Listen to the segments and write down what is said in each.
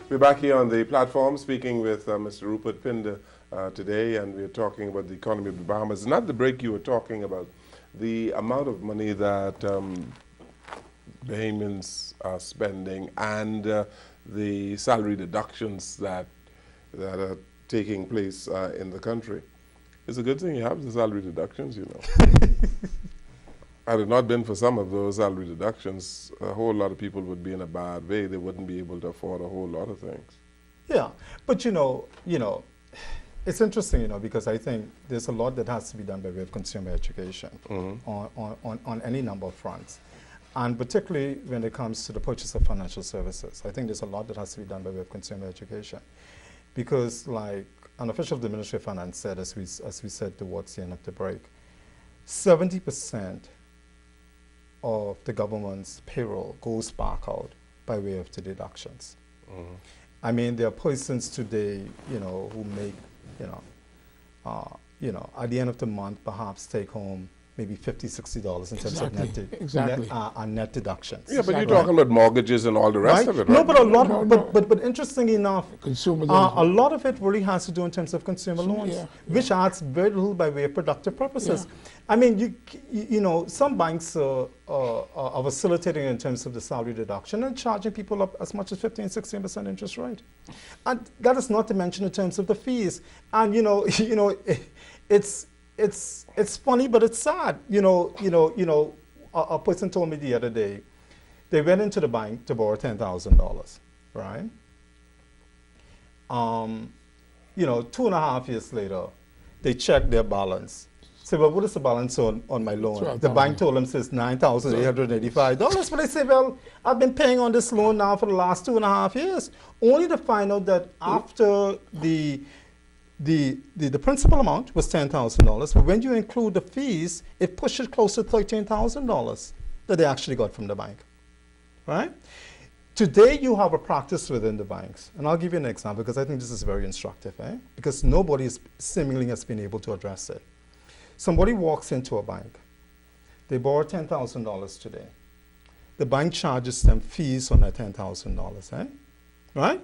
We're back here on the platform speaking with Mr. Rupert Pinder today, and we're talking about the economy of the Bahamas. Not the break you were talking about, the amount of money that Bahamians are spending and the salary deductions that are taking place in the country. It's a good thing you have the salary deductions, you know. Had it not been for some of those salary deductions, a whole lot of people would be in a bad way. They wouldn't be able to afford a whole lot of things. Yeah, but you know, it's interesting, because I think there's a lot that has to be done by way of consumer education on any number of fronts. And particularly when it comes to the purchase of financial services. I think there's a lot that has to be done by way of consumer education. Because like an official of the Ministry of Finance said, as we said towards the end of the break, 70% of the government's payroll goes back out by way of the deductions. I mean, there are persons today, who make, at the end of the month, perhaps take home maybe $50, $60 in terms of net deductions. Yeah, but you're talking about mortgages and all the rest of it, right? No, but a lot. But interestingly enough, consumer a lot of it really has to do in terms of consumer loans, which adds very little by way of productive purposes. I mean, some banks are facilitating in terms of the salary deduction and charging people up as much as 15, 16% interest rate, and that is not to mention in terms of the fees. And it's funny, but it's sad. A person told me the other day, they went into the bank to borrow $10,000, right? 2.5 years later, they checked their balance. Say, well, what is the balance on my loan? The bank told them says $9,885. But they say, well, I've been paying on this loan now for the last 2.5 years, only to find out that after the principal amount was $10,000, but when you include the fees, it pushes close to $13,000 that they actually got from the bank, right? Today, you have a practice within the banks, and I'll give you an example because I think this is very instructive, because nobody seemingly has been able to address it. Somebody walks into a bank, they borrow $10,000 today. The bank charges them fees on that $10,000, right?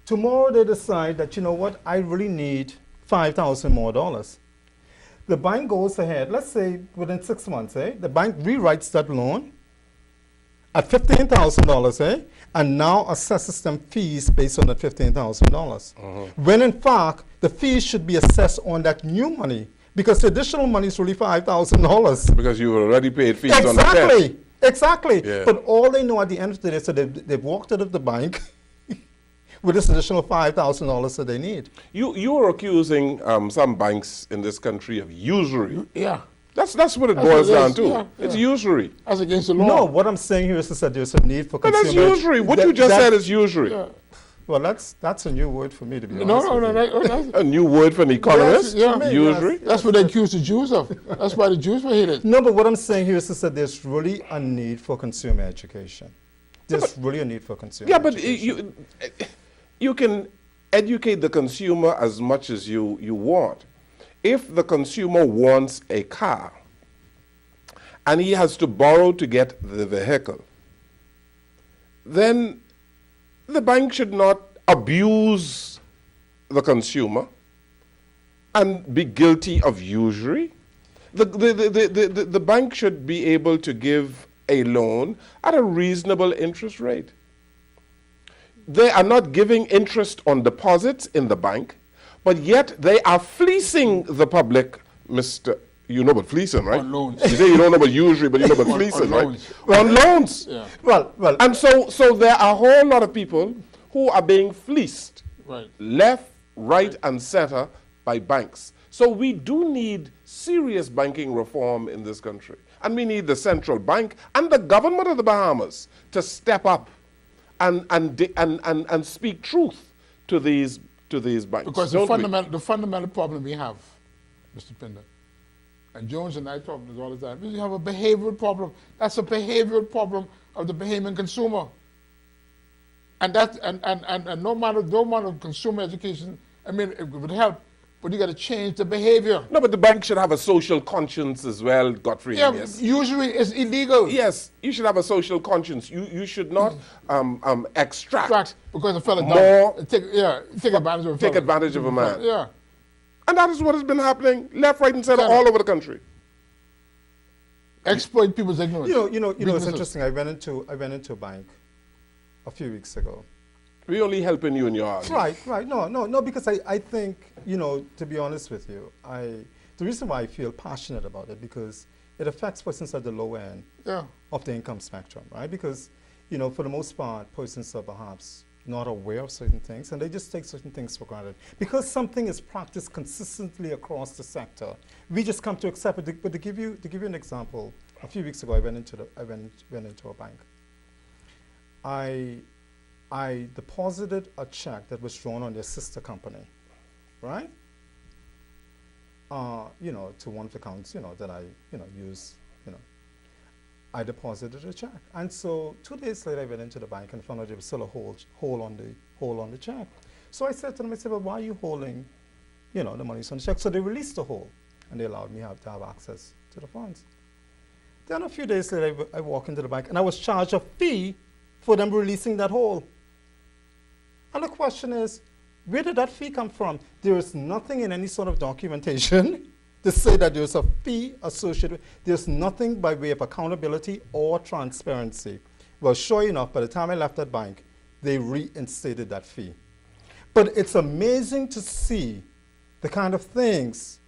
Tomorrow they decide that, I really need $5,000 more. The bank goes ahead, let's say within 6 months, the bank rewrites that loan at $15,000, and now assesses them fees based on that $15,000. When in fact, the fees should be assessed on that new money, because the additional money is really $5,000. Because you already paid fees on the cash. Exactly. Yeah. But all they know at the end of the day, so they've walked out of the bank with this additional $5,000 that they need. You are accusing some banks in this country of usury. Yeah. That's what it boils down to. Yeah. It's usury. That's against the law. No, what I'm saying here is that there's a need for consumer... But that's usury. What you just said is usury. Yeah. Well, that's a new word for me, to be honest. No. A new word for an economist? Usury? That's what they accuse the Jews of. That's why the Jews were hated. No, but what I'm saying here is that there's really a need for consumer education. There's really a need for consumer education. But you can educate the consumer as much as you want. If the consumer wants a car and he has to borrow to get the vehicle, then the bank should not abuse the consumer and be guilty of usury. The bank should be able to give a loan at a reasonable interest rate. They are not giving interest on deposits in the bank, but yet they are fleecing the public, Mr. You know about fleecing, right? On loans. You say you don't know about usury, but you know about fleecing, right? Loans. On loans. Yeah. Well. And so there are a whole lot of people who are being fleeced, left, right, and center by banks. So we do need serious banking reform in this country. And we need the central bank and the government of the Bahamas to step up and speak truth to these banks. Because the fundamental problem we have, Mr. Pinder, and Jones and I talk about this all the time, we have a behavioral problem. That's a behavioral problem of the Bahamian consumer. And no amount of consumer education, I mean, it would help. but you got to change the behavior. No, but the bank should have a social conscience as well, Godfrey. Yeah, Yes. usually it's illegal. Yes, you should have a social conscience. You should not extract because a fella more, take advantage of a fella. take advantage of a man. Yeah. And that is what has been happening left, right, and center all over the country. Exploit people's ignorance. You know, it's interesting. I went into a bank a few weeks ago. We only helping you in your argument. Right. No, because I think, to be honest with you, the reason why I feel passionate about it, because it affects persons at the low end of the income spectrum, right? Because, for the most part, persons are perhaps not aware of certain things, and they just take certain things for granted. Because something is practiced consistently across the sector, we just come to accept it. But to give you an example, a few weeks ago, I went into a bank. I deposited a check that was drawn on their sister company, right? To one of the accounts, that I, use, I deposited a check. And so 2 days later, I went into the bank and found out there was still a hole on the check. So I said to them, well, why are you holding, the money on the check? So they released the hole, and they allowed me to have access to the funds. Then a few days later, I walk into the bank, and I was charged a fee for them releasing that hole. And the question is, where did that fee come from? There is nothing in any sort of documentation to say that there's a fee associated with it. There's nothing by way of accountability or transparency. Well, sure enough, by the time I left that bank, they reinstated that fee. But it's amazing to see the kind of things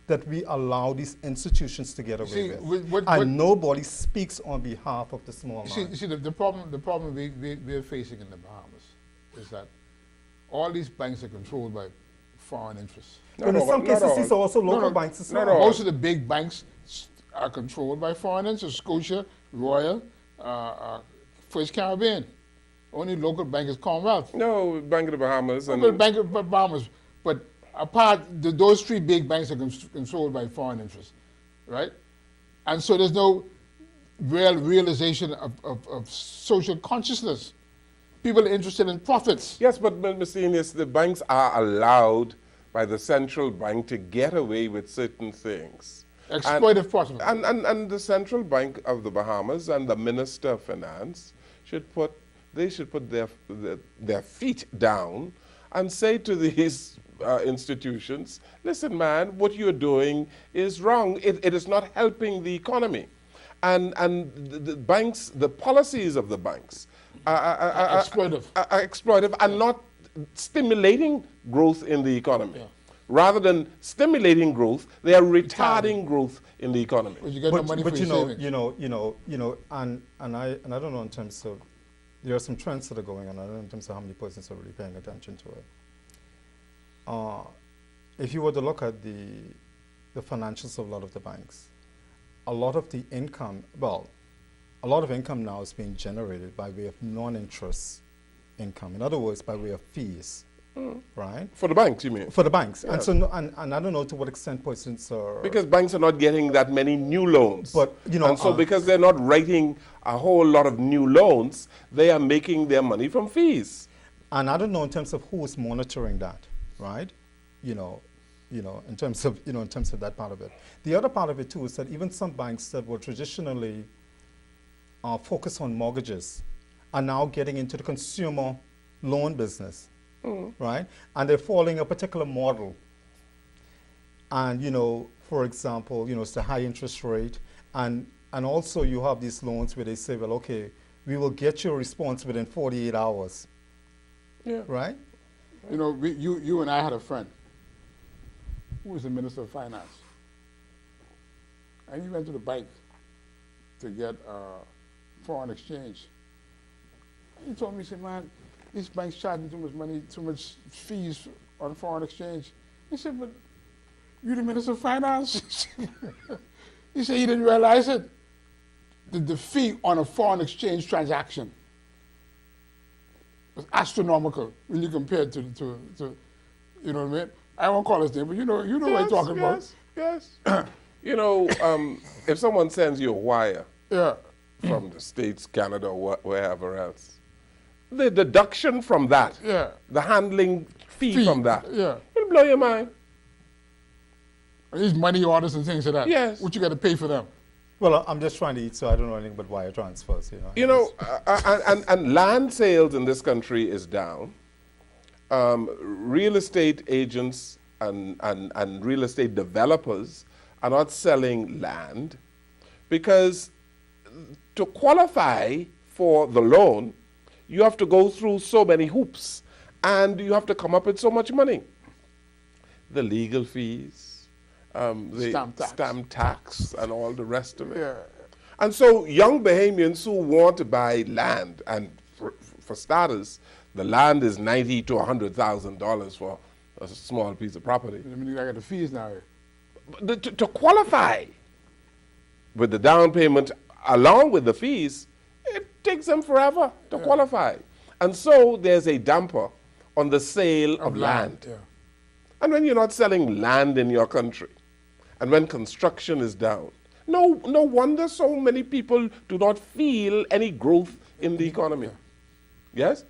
that we allow these institutions to get away with. And nobody speaks on behalf of the small man. You see, the problem we're facing in the Bahamas is that all these banks are controlled by foreign interests. But in some cases, these are also local banks as well. Most of the big banks are controlled by foreign interests. Scotia, Royal, First Caribbean. Only local bank is Commonwealth. No, Bank of the Bahamas. Bank of the Bahamas. But those three big banks are controlled by foreign interests, right? And so there's no realization of social consciousness. People are interested in profits. Yes, but Mr. Ines, the banks are allowed by the central bank to get away with certain things. Exploitive profits. And the Central Bank of the Bahamas and the Minister of Finance should put their feet down and say to these institutions, listen, man, what you're doing is wrong. It is not helping the economy. And the banks, the policies of the banks are exploitive and not stimulating growth in the economy. Yeah. Rather than stimulating growth, they are retarding growth in the economy. But you get no money for your savings. And I don't know in terms of, there are some trends that are going on. I don't know in terms of how many persons are really paying attention to it. If you were to look at the financials of a lot of the banks, a lot of the income, a lot of income now is being generated by way of non-interest income. In other words, by way of fees, right? For the banks, you mean? For the banks. Yeah. And so, and I don't know to what extent persons are... Because banks are not getting that many new loans. But, and so because they're not writing a whole lot of new loans, they are making their money from fees. And I don't know in terms of who is monitoring that, right? In terms of that part of it. The other part of it too is that even some banks that were traditionally focused on mortgages are now getting into the consumer loan business, right? And they're following a particular model. And, for example, it's the high interest rate. And also you have these loans where they say, well, okay, we will get your response within 48 hours. Yeah. Right? You and I had a friend who was the Minister of Finance. And he went to the bank to get foreign exchange. He told me, he said, man, these banks charging too much money, too much fees on foreign exchange. He said, but you're the Minister of Finance? He said he didn't realize it. The fee on a foreign exchange transaction was astronomical when you compare it to you know what I mean? I won't call his name, but you know what I'm talking about. Yes. If someone sends you a wire from the States, Canada, or wherever else, the deduction from that, the handling fee from that, it'll blow your mind. These money orders and things like that. Yes. What you got to pay for them? Well, I'm just trying to eat, so I don't know anything but wire transfers. You know, and land sales in this country is down. Real estate agents and real estate developers are not selling land because to qualify for the loan, you have to go through so many hoops and you have to come up with so much money. The legal fees, the stamp tax and all the rest of it. Yeah. And so young Bahamians who want to buy land, and for starters, the land is $90,000 to $100,000 for a small piece of property. I mean, I got the fees now. To qualify with the down payment along with the fees, it takes them forever to qualify. And so there's a damper on the sale of land. Yeah. And when you're not selling land in your country, and when construction is down, no wonder so many people do not feel any growth in the economy. Yes?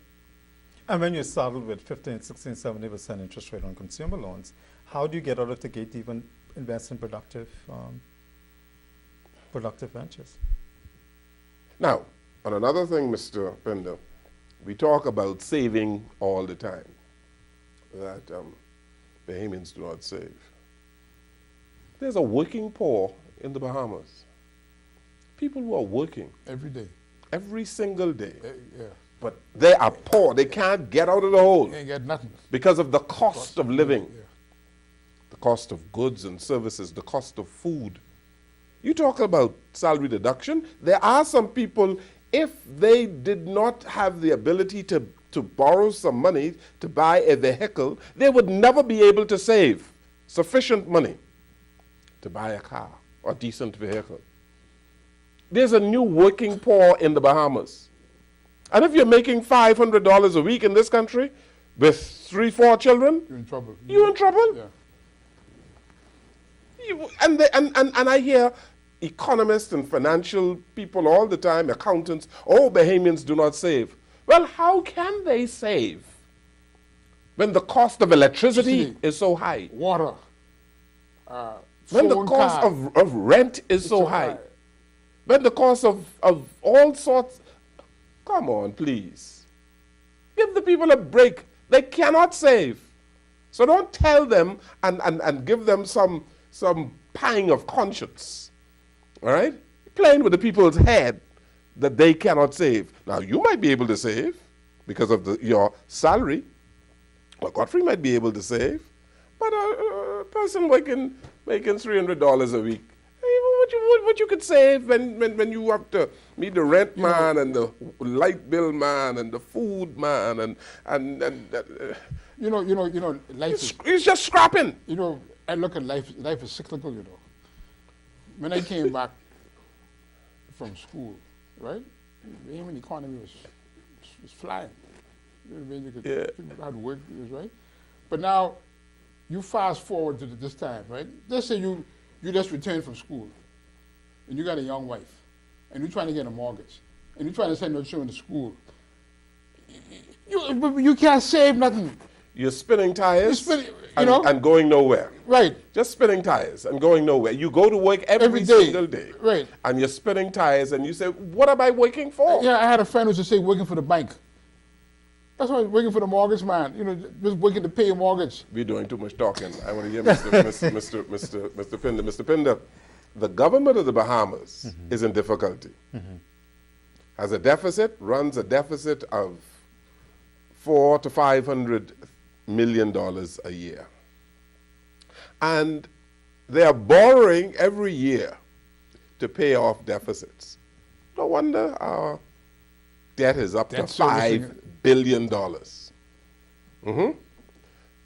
And when you started with 15, 16, 70% interest rate on consumer loans, how do you get out of the gate to even invest in productive ventures? Now, on another thing, Mr. Pinder, we talk about saving all the time, that Bahamians do not save. There's a working poor in the Bahamas. People who are working. Every day. Every single day. Yeah. But they are poor. They can't get out of the hole. They ain't got nothing. Because of the cost of living. Yeah. The cost of goods and services, the cost of food. You talk about salary deduction. There are some people, if they did not have the ability to borrow some money to buy a vehicle, they would never be able to save sufficient money to buy a car or decent vehicle. There's a new working poor in the Bahamas. And if you're making $500 a week in this country with 3-4 children, You're in trouble. you're in trouble. Yeah. And I hear economists and financial people all the time, accountants, Bahamians do not save. Well, how can they save when the cost of electricity is so high? Water. When the cost of rent is so high. When the cost of all sorts. Come on, please. Give the people a break. They cannot save. So don't tell them and give them some pang of conscience. All right? Playing with the people's head that they cannot save. Now, you might be able to save because of your salary. Well, Godfrey might be able to save. But a person making $300 a week, what you could save when you have to meet the rent man and the light bill man and the food man and life it's just scrapping. I look at life is cyclical, When I came back from school, right? Even the economy was flying. People had work, right? But now you fast forward to this time, right? Let's say you just returned from school and you got a young wife and you're trying to get a mortgage and you're trying to send your children to school. You can't save nothing. You're spinning tires and going nowhere. Right. Just spinning tires and going nowhere. You go to work every single day. Right. And you're spinning tires and you say, what am I working for? Yeah, I had a friend who used to say working for the bank. That's why I was working for the mortgage man, just working to pay a mortgage. We're doing too much talking. I want to hear Mr. Pinder. Mr. Pinder, the government of the Bahamas is in difficulty. Has a deficit, runs a deficit of $400 to $500 million a year. And they are borrowing every year to pay off deficits. No wonder our debt is up to $5 billion.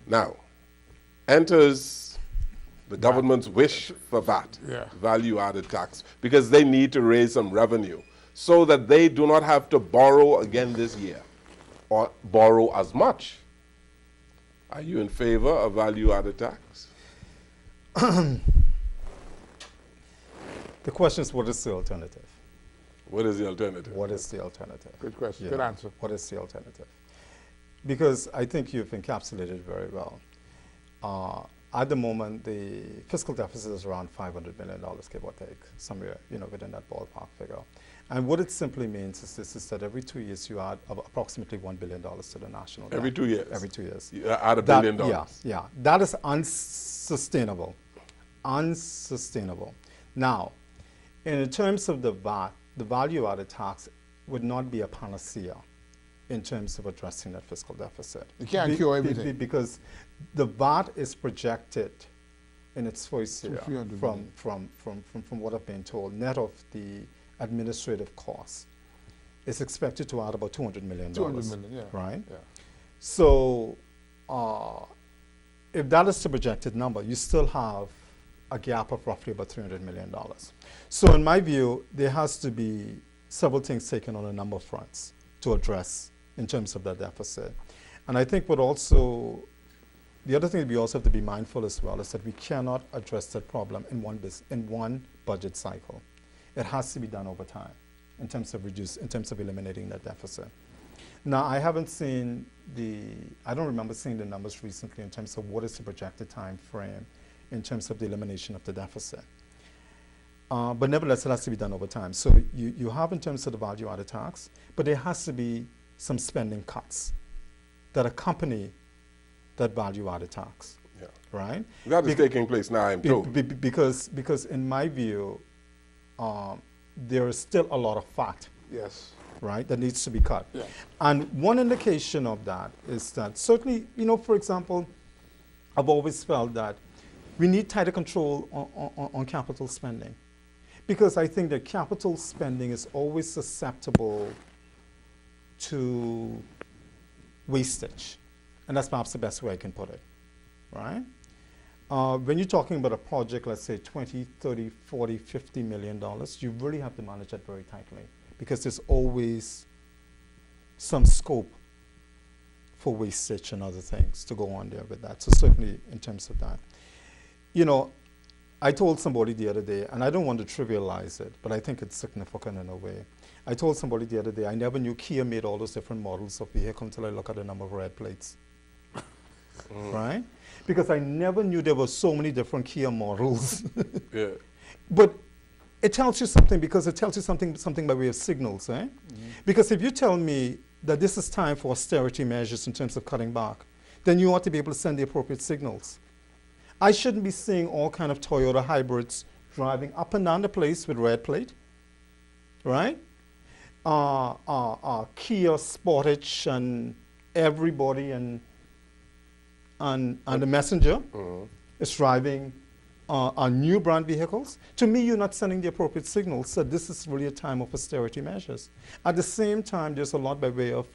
Now, enters the government's wish for VAT, value-added tax, because they need to raise some revenue so that they do not have to borrow again this year or borrow as much. Are you in favor of value-added tax? The question is, what is the alternative? What is the alternative? What is the alternative? Good question. Yeah. Good answer. What is the alternative? Because I think you've encapsulated it very well. at the moment, the fiscal deficit is around $500 million, give or take, somewhere, within that ballpark figure. And what it simply means is this, is that every 2 years you add approximately $1 billion to the national debt. Every 2 years? Every 2 years. You add $1 billion? Yeah. That is unsustainable. Unsustainable. Now, in terms of the VAT, the value-added tax would not be a panacea in terms of addressing that fiscal deficit. You can't cure everything. Because the VAT is projected in its first year, from what I've been told, net of the administrative costs, is expected to add about $200 million. $200 million, yeah. Right? Yeah. So, if that is the projected number, you still have a gap of roughly about $300 million. So in my view, there has to be several things taken on a number of fronts to address in terms of that deficit. And I think the other thing that we also have to be mindful as well is that we cannot address that problem in one budget cycle. It has to be done over time in terms of eliminating that deficit. Now, I don't remember seeing the numbers recently in terms of what is the projected time frame in terms of the elimination of the deficit. But nevertheless, it has to be done over time. So you have in terms of the value-added tax, but there has to be some spending cuts that accompany that value-added tax. Yeah. Right? That is taking place now, I'm told. Because in my view, there is still a lot of fat. Yes. Right, that needs to be cut. Yeah. And one indication of that is that certainly, for example, I've always felt that we need tighter control on capital spending, because I think that capital spending is always susceptible to wastage, and that's perhaps the best way I can put it, right? When you're talking about a project, let's say $20, $30, $40, $50 million, you really have to manage that very tightly, because there's always some scope for wastage and other things to go on there with that. So certainly in terms of that. I told somebody the other day, and I don't want to trivialize it, but I think it's significant in a way. I told somebody the other day, I never knew Kia made all those different models of vehicle until I look at the number of red plates. Right? Because I never knew there were so many different Kia models. Yeah. But it tells you something, because it tells you something by way of signals, eh? Because if you tell me that this is time for austerity measures in terms of cutting back, then you ought to be able to send the appropriate signals. I shouldn't be seeing all kind of Toyota hybrids driving up and down the place with red plate, right? Kia Sportage and everybody and the Messenger is driving new brand vehicles. To me, you're not sending the appropriate signals, so this is really a time of austerity measures. At the same time, there's a lot by way of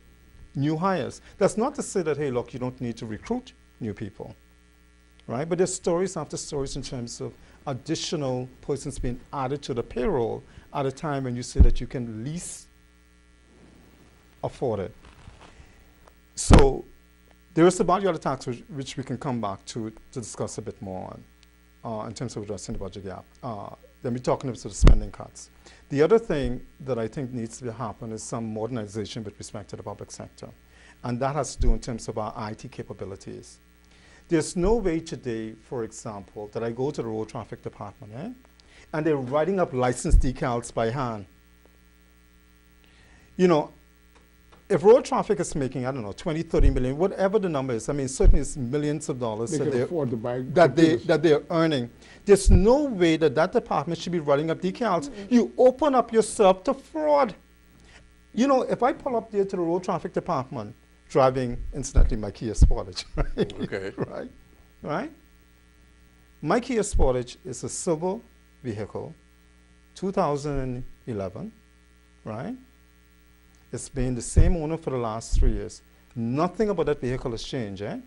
new hires. That's not to say that, hey, look, you don't need to recruit new people, right? But there's stories after stories in terms of additional persons being added to the payroll at a time when you say that you can least afford it. So there is the value-added tax, which we can come back to discuss a bit more on in terms of addressing the budget gap. Then we're talking about the spending cuts. The other thing that I think needs to happen is some modernization with respect to the public sector. And that has to do in terms of our IT capabilities. There's no way today, for example, that I go to the road traffic department, and they're writing up license decals by hand. If road traffic is making, I don't know, 20, 30 million, whatever the number is, I mean, certainly it's millions of dollars that they're earning. There's no way that department should be writing up decals. You open up yourself to fraud. If I pull up there to the road traffic department, driving, incidentally, my Kia Sportage, right? Okay. Right? My Kia Sportage is a silver vehicle, 2011, right? It's been the same owner for the last 3 years. Nothing about that vehicle has changed, eh?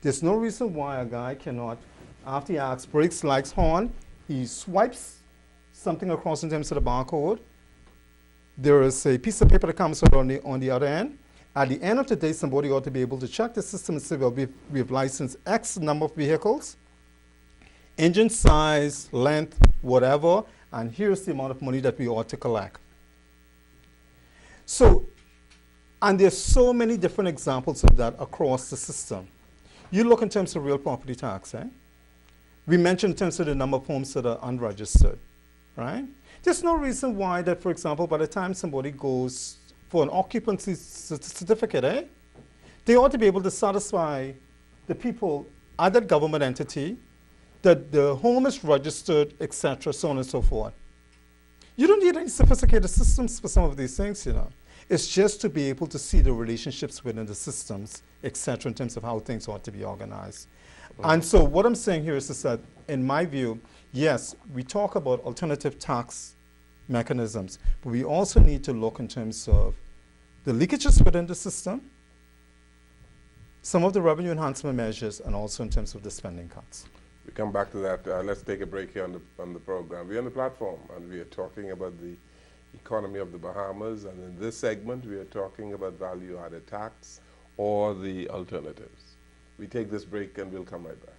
There's no reason why a guy cannot, after he acts, brakes, lights, horn, he swipes something across in terms of the barcode. There is a piece of paper that comes out on the other end. At the end of the day, somebody ought to be able to check the system and say, well, we've licensed X number of vehicles, engine size, length, whatever, and here's the amount of money that we ought to collect. So, and there's so many different examples of that across the system. You look in terms of real property tax, We mentioned in terms of the number of homes that are unregistered, right? There's no reason why that, for example, by the time somebody goes for an occupancy certificate, they ought to be able to satisfy the people at that government entity that the home is registered, etc., so on and so forth. You don't need any sophisticated systems for some of these things, you know. It's just to be able to see the relationships within the systems, etc., in terms of how things ought to be organized. And so what I'm saying here is that, in my view, yes, we talk about alternative tax mechanisms, but we also need to look in terms of the leakages within the system, some of the revenue enhancement measures, and also in terms of the spending cuts. We come back to that. Let's take a break here on the program. We're on the platform, and we are talking about the economy of the Bahamas, and in this segment, we are talking about value-added tax or the alternatives. We take this break, and we'll come right back.